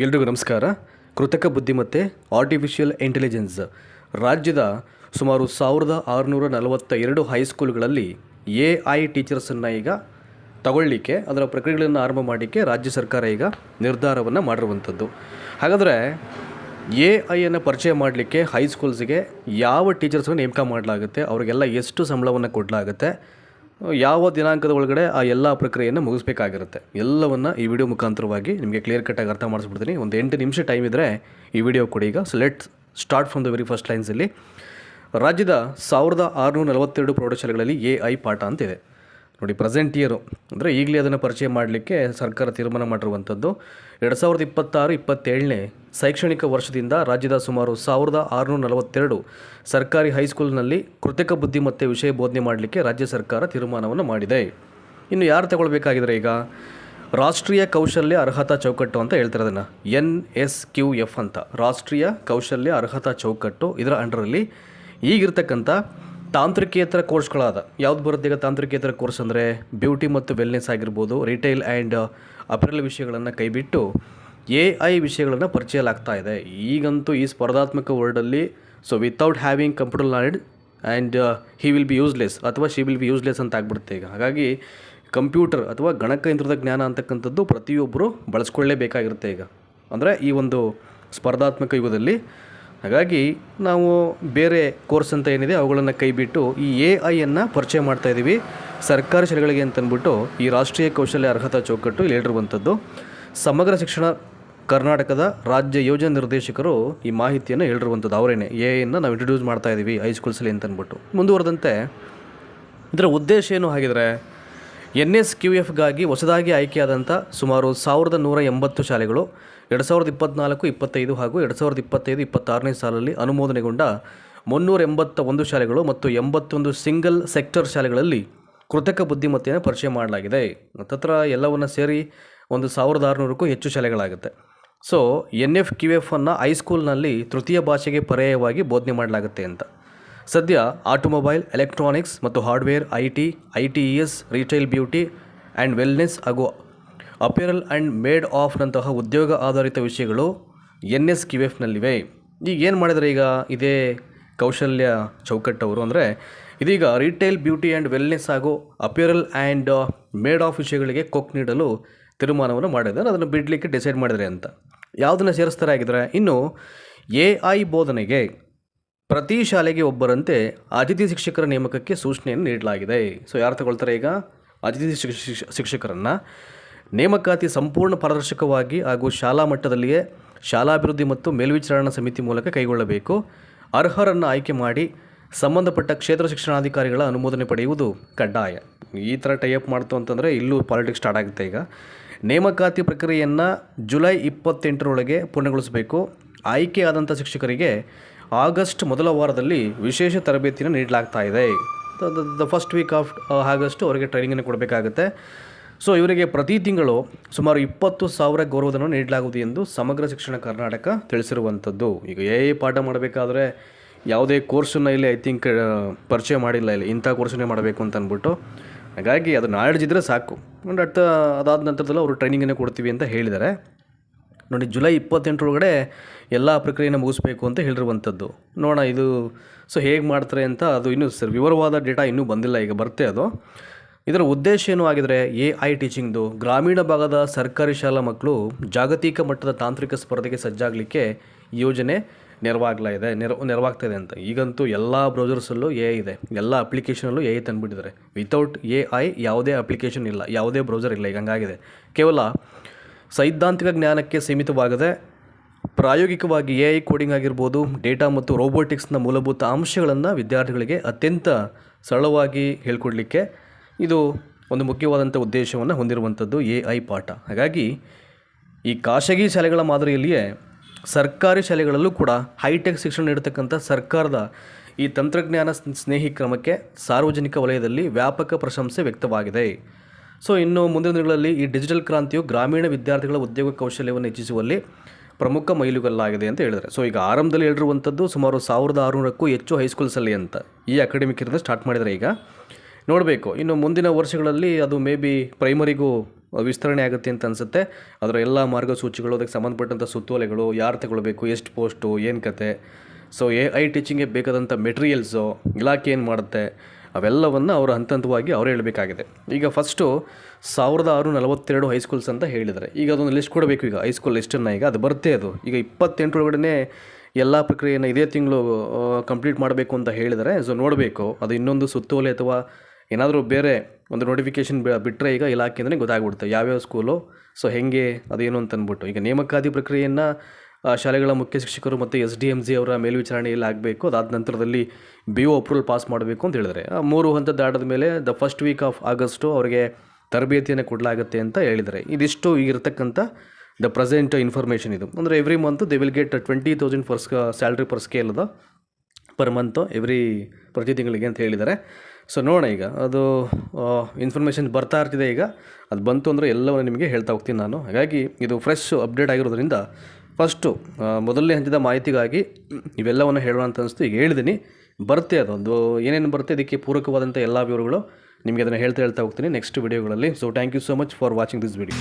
ಎಲ್ರಿಗೂ ನಮಸ್ಕಾರ. ಕೃತಕ ಬುದ್ಧಿಮತ್ತೆ ಆರ್ಟಿಫಿಷಿಯಲ್ ಇಂಟೆಲಿಜೆನ್ಸ್ ರಾಜ್ಯದ ಸುಮಾರು 1642 ಹೈಸ್ಕೂಲ್ಗಳಲ್ಲಿ AI ಟೀಚರ್ಸನ್ನು ಈಗ ತಗೊಳ್ಳಿಕ್ಕೆ ಅದರ ಪ್ರಕ್ರಿಯೆಗಳನ್ನು ಆರಂಭ ಮಾಡಲಿಕ್ಕೆ ರಾಜ್ಯ ಸರ್ಕಾರ ಈಗ ನಿರ್ಧಾರವನ್ನು ಮಾಡಿರುವಂಥದ್ದು. ಹಾಗಾದರೆ AI ಪರಿಚಯ ಮಾಡಲಿಕ್ಕೆ ಹೈಸ್ಕೂಲ್ಸ್ಗೆ ಯಾವ ಟೀಚರ್ಸನ್ನು ನೇಮಕ ಮಾಡಲಾಗುತ್ತೆ, ಅವರಿಗೆಲ್ಲ ಎಷ್ಟು ಸಂಬಳವನ್ನು ಕೊಡಲಾಗುತ್ತೆ, ಯಾವ ದಿನಾಂಕದ ಒಳಗಡೆ ಆ ಎಲ್ಲ ಪ್ರಕ್ರಿಯೆಯನ್ನು ಮುಗಿಸ್ಬೇಕಾಗಿರುತ್ತೆ ಎಲ್ಲವನ್ನು ಈ ವಿಡಿಯೋ ಮುಖಾಂತರವಾಗಿ ನಿಮಗೆ ಕ್ಲಿಯರ್ ಕಟ್ಟಾಗಿ ಅರ್ಥ ಮಾಡಿಸ್ಬಿಡ್ತೀನಿ. ಒಂದು 8 ನಿಮಿಷ ಟೈಮ್ ಇದ್ದರೆ ಈ ವಿಡಿಯೋ ಕೊಡಿ. ಈಗ so let's start from the very first ಲೈನ್ಸಲ್ಲಿ. ರಾಜ್ಯದ 1642 ಪ್ರೌಢಶಾಲೆಗಳಲ್ಲಿ AI ಪಾಠ ಅಂತಿದೆ ನೋಡಿ. ಪ್ರೆಸೆಂಟ್ ಇಯರು ಅಂದರೆ ಈಗಲೇ ಅದನ್ನು ಪರಿಚಯ ಮಾಡಲಿಕ್ಕೆ ಸರ್ಕಾರ ತೀರ್ಮಾನ ಮಾಡಿರುವಂಥದ್ದು. 2026-27ನೇ ಶೈಕ್ಷಣಿಕ ವರ್ಷದಿಂದ ರಾಜ್ಯದ ಸುಮಾರು 1642 ಸರ್ಕಾರಿ ಹೈಸ್ಕೂಲ್ನಲ್ಲಿ ಕೃತಕ ಬುದ್ಧಿಮತ್ತೆ ವಿಷಯ ಬೋಧನೆ ಮಾಡಲಿಕ್ಕೆ ರಾಜ್ಯ ಸರ್ಕಾರ ತೀರ್ಮಾನವನ್ನು ಮಾಡಿದೆ. ಇನ್ನು ಯಾರು ತಗೊಳ್ಬೇಕಾಗಿದ್ರೆ ಈಗ ರಾಷ್ಟ್ರೀಯ ಕೌಶಲ್ಯ ಅರ್ಹತಾ ಚೌಕಟ್ಟು ಅಂತ ಹೇಳ್ತಾರೆ. ಅದನ್ನು NSQF ಅಂತ, ರಾಷ್ಟ್ರೀಯ ಕೌಶಲ್ಯ ಅರ್ಹತಾ ಚೌಕಟ್ಟು. ಇದರ ಅಂಡರಲ್ಲಿ ಈಗಿರ್ತಕ್ಕಂಥ ತಾಂತ್ರಿಕೇತರ ಕೋರ್ಸ್ಗಳಾದ ಯಾವ್ದು ಬರುತ್ತೆ ಈಗ ತಾಂತ್ರಿಕೇತರ ಕೋರ್ಸ್ ಅಂದರೆ ಬ್ಯೂಟಿ ಮತ್ತು ವೆಲ್ನೆಸ್ ಆಗಿರ್ಬೋದು, ರಿಟೈಲ್ ಆ್ಯಂಡ್ ಅಪರಲ್ ವಿಷಯಗಳನ್ನು ಕೈಬಿಟ್ಟು AI ವಿಷಯಗಳನ್ನು ಪರಿಚಯಲಾಗ್ತಾ ಇದೆ. ಈಗಂತೂ ಈ ಸ್ಪರ್ಧಾತ್ಮಕ ವರ್ಲ್ಡಲ್ಲಿ so without having computer knowledge and he will be useless ಅಥವಾ ಶಿ ವಿಲ್ ಬಿ ಯೂಸ್ಲೆಸ್ ಅಂತ ಆಗ್ಬಿಡುತ್ತೆ ಈಗ. ಹಾಗಾಗಿ ಕಂಪ್ಯೂಟರ್ ಅಥವಾ ಗಣಕಯಂತ್ರದ ಜ್ಞಾನ ಅಂತಕ್ಕಂಥದ್ದು ಪ್ರತಿಯೊಬ್ಬರು ಬಳಸ್ಕೊಳ್ಳೇಬೇಕಾಗಿರುತ್ತೆ ಈಗ, ಅಂದರೆ ಈ ಒಂದು ಸ್ಪರ್ಧಾತ್ಮಕ ಯುಗದಲ್ಲಿ. ಹಾಗಾಗಿ ನಾವು ಬೇರೆ ಕೋರ್ಸ್ ಅಂತ ಏನಿದೆ ಅವುಗಳನ್ನು ಕೈಬಿಟ್ಟು ಈ AI ಪರಿಚಯ ಮಾಡ್ತಾಯಿದ್ದೀವಿ ಸರ್ಕಾರಿ ಶಾಲೆಗಳಿಗೆ ಅಂತಂದ್ಬಿಟ್ಟು ಈ ರಾಷ್ಟ್ರೀಯ ಕೌಶಲ್ಯ ಅರ್ಹತಾ ಚೌಕಟ್ಟು ಇಲ್ಲಿ ಹೇಳಿರುವಂಥದ್ದು. ಸಮಗ್ರ ಶಿಕ್ಷಣ ಕರ್ನಾಟಕದ ರಾಜ್ಯ ಯೋಜನಾ ನಿರ್ದೇಶಕರು ಈ ಮಾಹಿತಿಯನ್ನು ಹೇಳಿರುವಂಥದ್ದು. ಅವರೇನೆ AI ನಾವು ಇಂಟ್ರೊಡ್ಯೂಸ್ ಮಾಡ್ತಾಯಿದ್ದೀವಿ ಹೈಸ್ಕೂಲ್ಸಲ್ಲಿ ಅಂತಂದ್ಬಿಟ್ಟು. ಮುಂದುವರೆದಂತೆ ಇದರ ಉದ್ದೇಶ ಏನು ಆಗಿದರೆ NSQFಗಾಗಿ ಹೊಸದಾಗಿ ಆಯ್ಕೆಯಾದಂಥ ಸುಮಾರು 1180 ಶಾಲೆಗಳು 2024-25 ಹಾಗೂ 2025-26ನೇ ಸಾಲಲ್ಲಿ ಅನುಮೋದನೆಗೊಂಡ 381 ಶಾಲೆಗಳು ಮತ್ತು 81 ಸಿಂಗಲ್ ಸೆಕ್ಟರ್ ಶಾಲೆಗಳಲ್ಲಿ ಕೃತಕ ಬುದ್ಧಿಮತ್ತೆಯನ್ನು ಪರಿಚಯ ಮಾಡಲಾಗಿದೆ. ಹತ್ತತ್ರ ಎಲ್ಲವನ್ನು ಸೇರಿ ಒಂದು 1600ಕ್ಕೂ ಹೆಚ್ಚು ಶಾಲೆಗಳಾಗುತ್ತೆ. ಸೊ NFQF ಹೈಸ್ಕೂಲ್ನಲ್ಲಿ ತೃತೀಯ ಭಾಷೆಗೆ ಪರ್ಯಾಯವಾಗಿ ಬೋಧನೆ ಮಾಡಲಾಗುತ್ತೆ ಅಂತ. ಸದ್ಯ ಆಟೋಮೊಬೈಲ್, ಎಲೆಕ್ಟ್ರಾನಿಕ್ಸ್ ಮತ್ತು hardware, ITES, retail, beauty and wellness ಹಾಗೂ ಅಪೇರಲ್ ಆ್ಯಂಡ್ ಮೇಡ್ ಆಫ್ನಂತಹ ಉದ್ಯೋಗ ಆಧಾರಿತ ವಿಷಯಗಳು NSQFನಲ್ಲಿವೆ. ಈಗ ಏನು ಮಾಡಿದರೆ ಈಗ ಇದೇ ಕೌಶಲ್ಯ ಚೌಕಟ್ಟವರು ಅಂದರೆ ಇದೀಗ ರಿಟೈಲ್, ಬ್ಯೂಟಿ ಆ್ಯಂಡ್ ವೆಲ್ನೆಸ್ ಹಾಗೂ ಅಪೇರಲ್ ಆ್ಯಂಡ್ ಮೇಡ್ ಆಫ್ ವಿಷಯಗಳಿಗೆ ಕೊಕ್ ನೀಡಲು ತೀರ್ಮಾನವನ್ನು ಮಾಡಿದ್ದಾರೆ. ಅದನ್ನು ಬಿಡಲಿಕ್ಕೆ ಡಿಸೈಡ್ ಮಾಡಿದರೆ ಅಂತ. ಯಾವುದನ್ನು ಸೇರಿಸ್ತಾರೆ ಆಗಿದ್ರೆ ಇನ್ನು AI ಬೋಧನೆಗೆ ಪ್ರತಿ ಶಾಲೆಗೆ ಒಬ್ಬರಂತೆ ಅತಿಥಿ ಶಿಕ್ಷಕರ ನೇಮಕಕ್ಕೆ ಸೂಚನೆಯನ್ನು ನೀಡಲಾಗಿದೆ. ಸೊ ಯಾರು ತಗೊಳ್ತಾರೆ ಈಗ ಅತಿಥಿ ಶಿಕ್ಷಕರನ್ನು ನೇಮಕಾತಿ ಸಂಪೂರ್ಣ ಪಾರದರ್ಶಕವಾಗಿ ಹಾಗೂ ಶಾಲಾ ಮಟ್ಟದಲ್ಲಿಯೇ ಶಾಲಾಭಿವೃದ್ಧಿ ಮತ್ತು ಮೇಲ್ವಿಚಾರಣಾ ಸಮಿತಿ ಮೂಲಕ ಕೈಗೊಳ್ಳಬೇಕು. ಅರ್ಹರನ್ನು ಆಯ್ಕೆ ಮಾಡಿ ಸಂಬಂಧಪಟ್ಟ ಕ್ಷೇತ್ರ ಶಿಕ್ಷಣಾಧಿಕಾರಿಗಳ ಅನುಮೋದನೆ ಪಡೆಯುವುದು ಕಡ್ಡಾಯ. ಈ ಥರ ಟೈಅಪ್ ಮಾಡ್ತು ಅಂತಂದರೆ ಇಲ್ಲೂ ಪಾಲಿಟಿಕ್ಸ್ ಸ್ಟಾರ್ಟ್ ಆಗುತ್ತೆ ಈಗ. ನೇಮಕಾತಿ ಪ್ರಕ್ರಿಯೆಯನ್ನು ಜುಲೈ 28ರೊಳಗೆ ಪೂರ್ಣಗೊಳಿಸಬೇಕು. ಆಯ್ಕೆಯಾದಂಥ ಶಿಕ್ಷಕರಿಗೆ ಆಗಸ್ಟ್ ಮೊದಲ ವಾರದಲ್ಲಿ ವಿಶೇಷ ತರಬೇತಿಯನ್ನು ನೀಡಲಾಗ್ತಾ ಇದೆ. The first week of August ಅವರಿಗೆ ಟ್ರೈನಿಂಗನ್ನು ಕೊಡಬೇಕಾಗುತ್ತೆ. ಸೊ ಇವರಿಗೆ ಪ್ರತಿ ತಿಂಗಳು ಸುಮಾರು 20,000 ಗೌರವಧನ ನೀಡಲಾಗುವುದು ಎಂದು ಸಮಗ್ರ ಶಿಕ್ಷಣ ಕರ್ನಾಟಕ ತಿಳಿಸಿರುವಂಥದ್ದು. ಈಗ AI ಪಾಠ ಮಾಡಬೇಕಾದ್ರೆ ಯಾವುದೇ ಕೋರ್ಸನ್ನು ಇಲ್ಲಿ ಐ ಥಿಂಕ್ ಪರಿಚಯ ಮಾಡಿಲ್ಲ, ಇಲ್ಲಿ ಇಂಥ ಕೋರ್ಸನ್ನೇ ಮಾಡಬೇಕು ಅಂತ ಅಂದ್ಬಿಟ್ಟು. ಹಾಗಾಗಿ ಅದು ನಾಲೆಡ್ಜ್ ಇದ್ದರೆ ಸಾಕು. ಬಟ್ ಅದಾದ ನಂತರದಲ್ಲೂ ಅವರು ಟ್ರೈನಿಂಗನ್ನು ಕೊಡ್ತೀವಿ ಅಂತ ಹೇಳಿದ್ದಾರೆ ನೋಡಿ. ಜುಲೈ 28ರೊಳಗಡೆ ಎಲ್ಲ ಪ್ರಕ್ರಿಯೆಯನ್ನು ಮುಗಿಸ್ಬೇಕು ಅಂತ ಹೇಳಿರುವಂಥದ್ದು. ನೋಡೋಣ ಇದು ಸೊ ಹೇಗೆ ಮಾಡ್ತಾರೆ ಅಂತ. ಅದು ಇನ್ನೂ ವಿವರವಾದ ಡೇಟಾ ಇನ್ನೂ ಬಂದಿಲ್ಲ, ಈಗ ಬರುತ್ತೆ ಅದು. ಇದರ ಉದ್ದೇಶ ಏನು ಆಗಿದರೆ AI ಟೀಚಿಂಗ್ದು ಗ್ರಾಮೀಣ ಭಾಗದ ಸರ್ಕಾರಿ ಶಾಲಾ ಮಕ್ಕಳು ಜಾಗತಿಕ ಮಟ್ಟದ ತಾಂತ್ರಿಕ ಸ್ಪರ್ಧೆಗೆ ಸಜ್ಜಾಗಲಿಕ್ಕೆ ಯೋಜನೆ ನೆರವಾಗ್ತಾ ಇದೆ ಅಂತ. ಈಗಂತೂ ಎಲ್ಲ ಬ್ರೌಸರ್ಸಲ್ಲೂ AI ಇದೆ, ಎಲ್ಲ ಅಪ್ಲಿಕೇಶನಲ್ಲೂ AI ತಂದುಬಿಟ್ಟಿದ್ದಾರೆ. ವಿತೌಟ್ AI ಯಾವುದೇ ಅಪ್ಲಿಕೇಶನ್ ಇಲ್ಲ, ಯಾವುದೇ ಬ್ರೌಸರ್ ಇಲ್ಲ. ಈಗ ಹಂಗಾಗಿದೆ. ಕೇವಲ ಸೈದ್ಧಾಂತಿಕ ಜ್ಞಾನಕ್ಕೆ ಸೀಮಿತವಾಗದೆ ಪ್ರಾಯೋಗಿಕವಾಗಿ AI ಕೋಡಿಂಗ್ ಆಗಿರ್ಬೋದು, ಡೇಟಾ ಮತ್ತು ರೋಬೋಟಿಕ್ಸ್ನ ಮೂಲಭೂತ ಅಂಶಗಳನ್ನು ವಿದ್ಯಾರ್ಥಿಗಳಿಗೆ ಅತ್ಯಂತ ಸರಳವಾಗಿ ಹೇಳ್ಕೊಡ್ಲಿಕ್ಕೆ ಇದು ಒಂದು ಮುಖ್ಯವಾದಂಥ ಉದ್ದೇಶವನ್ನು ಹೊಂದಿರುವಂಥದ್ದು AI ಪಾಠ. ಹಾಗಾಗಿ ಈ ಖಾಸಗಿ ಶಾಲೆಗಳ ಮಾದರಿಯಲ್ಲಿಯೇ ಸರ್ಕಾರಿ ಶಾಲೆಗಳಲ್ಲೂ ಕೂಡ ಹೈಟೆಕ್ ಶಿಕ್ಷಣ ನೀಡತಕ್ಕಂಥ ಸರ್ಕಾರದ ಈ ತಂತ್ರಜ್ಞಾನ ಸ್ನೇಹಿ ಕ್ರಮಕ್ಕೆ ಸಾರ್ವಜನಿಕ ವಲಯದಲ್ಲಿ ವ್ಯಾಪಕ ಪ್ರಶಂಸೆ ವ್ಯಕ್ತವಾಗಿದೆ. ಸೊ ಇನ್ನು ಮುಂದಿನ ದಿನಗಳಲ್ಲಿ ಈ ಡಿಜಿಟಲ್ ಕ್ರಾಂತಿಯು ಗ್ರಾಮೀಣ ವಿದ್ಯಾರ್ಥಿಗಳ ಉದ್ಯೋಗ ಕೌಶಲ್ಯವನ್ನು ಹೆಚ್ಚಿಸುವಲ್ಲಿ ಪ್ರಮುಖ ಮೈಲುಗಲ್ಲಾಗಿದೆ ಅಂತ ಹೇಳಿದ್ದಾರೆ. ಸೊ ಈಗ ಆರಂಭದಲ್ಲಿ ಹೇಳಿರುವಂಥದ್ದು ಸುಮಾರು 1600ಕ್ಕೂ ಹೆಚ್ಚು ಹೈಸ್ಕೂಲ್ಸಲ್ಲಿ ಅಂತ ಈ ಅಕಾಡೆಮಿಕ್ ಇರೋದು ಸ್ಟಾರ್ಟ್ ಮಾಡಿದರೆ ಈಗ ನೋಡಬೇಕು. ಇನ್ನು ಮುಂದಿನ ವರ್ಷಗಳಲ್ಲಿ ಅದು ಮೇ ಬಿ ಪ್ರೈಮರಿಗೂ ವಿಸ್ತರಣೆ ಆಗುತ್ತೆ ಅಂತ ಅನಿಸುತ್ತೆ. ಅದರ ಎಲ್ಲ ಮಾರ್ಗಸೂಚಿಗಳು, ಅದಕ್ಕೆ ಸಂಬಂಧಪಟ್ಟಂಥ ಸುತ್ತೋಲೆಗಳು, ಯಾರು ತಗೊಳ್ಬೇಕು, ಎಷ್ಟು ಪೋಸ್ಟು, ಏನು ಕತೆ, ಸೊ AI ಟೀಚಿಂಗ್ಗೆ ಬೇಕಾದಂಥ ಮೆಟೀರಿಯಲ್ಸು, ಇಲಾಖೆ ಏನು ಮಾಡುತ್ತೆ, ಅವೆಲ್ಲವನ್ನು ಅವರು ಹಂತ ಹಂತವಾಗಿ ಅವರೇ ಹೇಳಬೇಕಾಗಿದೆ. ಈಗ ಫಸ್ಟು 1642 ಹೈಸ್ಕೂಲ್ಸ್ ಅಂತ ಹೇಳಿದ್ದಾರೆ. ಈಗ ಅದೊಂದು ಲಿಸ್ಟ್ ಕೊಡಬೇಕು. ಈಗ ಹೈಸ್ಕೂಲ್ ಲಿಸ್ಟನ್ನು ಈಗ ಅದು ಬರುತ್ತೆ. ಅದು ಈಗ 28 ಒಳಗಡೆ ಎಲ್ಲ ಪ್ರಕ್ರಿಯೆಯನ್ನು ಇದೇ ತಿಂಗಳು ಕಂಪ್ಲೀಟ್ ಮಾಡಬೇಕು ಅಂತ ಹೇಳಿದರೆ. ಸೊ ನೋಡಬೇಕು, ಅದು ಇನ್ನೊಂದು ಸುತ್ತೋಲೆ ಅಥವಾ ಏನಾದರೂ ಬೇರೆ ಒಂದು ನೋಟಿಫಿಕೇಷನ್ ಬಿಟ್ಟರೆ ಈಗ ಇಲಾಖೆಯಿಂದಲೇ ಗೊತ್ತಾಗ್ಬಿಡುತ್ತೆ ಯಾವ್ಯಾವ ಸ್ಕೂಲು, ಸೊ ಹೇಗೆ ಅದೇನು ಅಂತ ಅಂದ್ಬಿಟ್ಟು. ಈಗ ನೇಮಕಾತಿ ಪ್ರಕ್ರಿಯೆಯನ್ನು ಶಾಲೆಗಳ ಮುಖ್ಯ ಶಿಕ್ಷಕರು ಮತ್ತು SDMC ಅವರ ಮೇಲ್ವಿಚಾರಣೆಯಲ್ಲಿ ಆಗಬೇಕು. ಅದಾದ ನಂತರದಲ್ಲಿ BO ಅಪ್ರೂವಲ್ ಪಾಸ್ ಮಾಡಬೇಕು ಅಂತ ಹೇಳಿದರೆ 3 ಹಂತದಾಟದ ಮೇಲೆ the first week of August ಅವರಿಗೆ ತರಬೇತಿಯನ್ನು ಕೊಡಲಾಗುತ್ತೆ ಅಂತ ಹೇಳಿದ್ದಾರೆ. ಇದಿಷ್ಟು ಈಗಿರ್ತಕ್ಕಂಥ ದ ಪ್ರೆಸೆಂಟ್ ಇನ್ಫಾರ್ಮೇಷನ್. ಇದು ಅಂದರೆ every month they will get 20,000 for salary per scale ಅದ ಪರ್ ಮಂತು ಪ್ರತಿ ತಿಂಗಳಿಗೆ ಅಂತ ಹೇಳಿದ್ದಾರೆ. ಸೊ ನೋಡೋಣ, ಈಗ ಅದು ಇನ್ಫಾರ್ಮೇಷನ್ ಬರ್ತಾ ಇರ್ತಿದೆ. ಈಗ ಅದು ಬಂತು ಅಂದರೆ ಎಲ್ಲವನ್ನು ನಿಮಗೆ ಹೇಳ್ತಾ ಹೋಗ್ತೀನಿ ನಾನು. ಹಾಗಾಗಿ ಇದು ಫ್ರೆಶ್ ಅಪ್ಡೇಟ್ ಆಗಿರೋದ್ರಿಂದ ಫಸ್ಟು ಮೊದಲನೇ ಹಂತದ ಮಾಹಿತಿಗಾಗಿ ಇವೆಲ್ಲವನ್ನು ಹೇಳೋಣ ಅಂತ ಅನಿಸ್ತು. ಈಗ ಹೇಳಿದ್ದೀನಿ, ಬರುತ್ತೆ ಅದೊಂದು ಏನೇನು ಬರುತ್ತೆ, ಇದಕ್ಕೆ ಪೂರಕವಾದಂಥ ಎಲ್ಲ ವಿವರಗಳು ನಿಮಗೆ ಅದನ್ನು ಹೇಳ್ತಾ ಹೋಗ್ತೀನಿ ನೆಕ್ಸ್ಟ್ ವಿಡಿಯೋಗಳಲ್ಲಿ. So thank you so much for watching this video.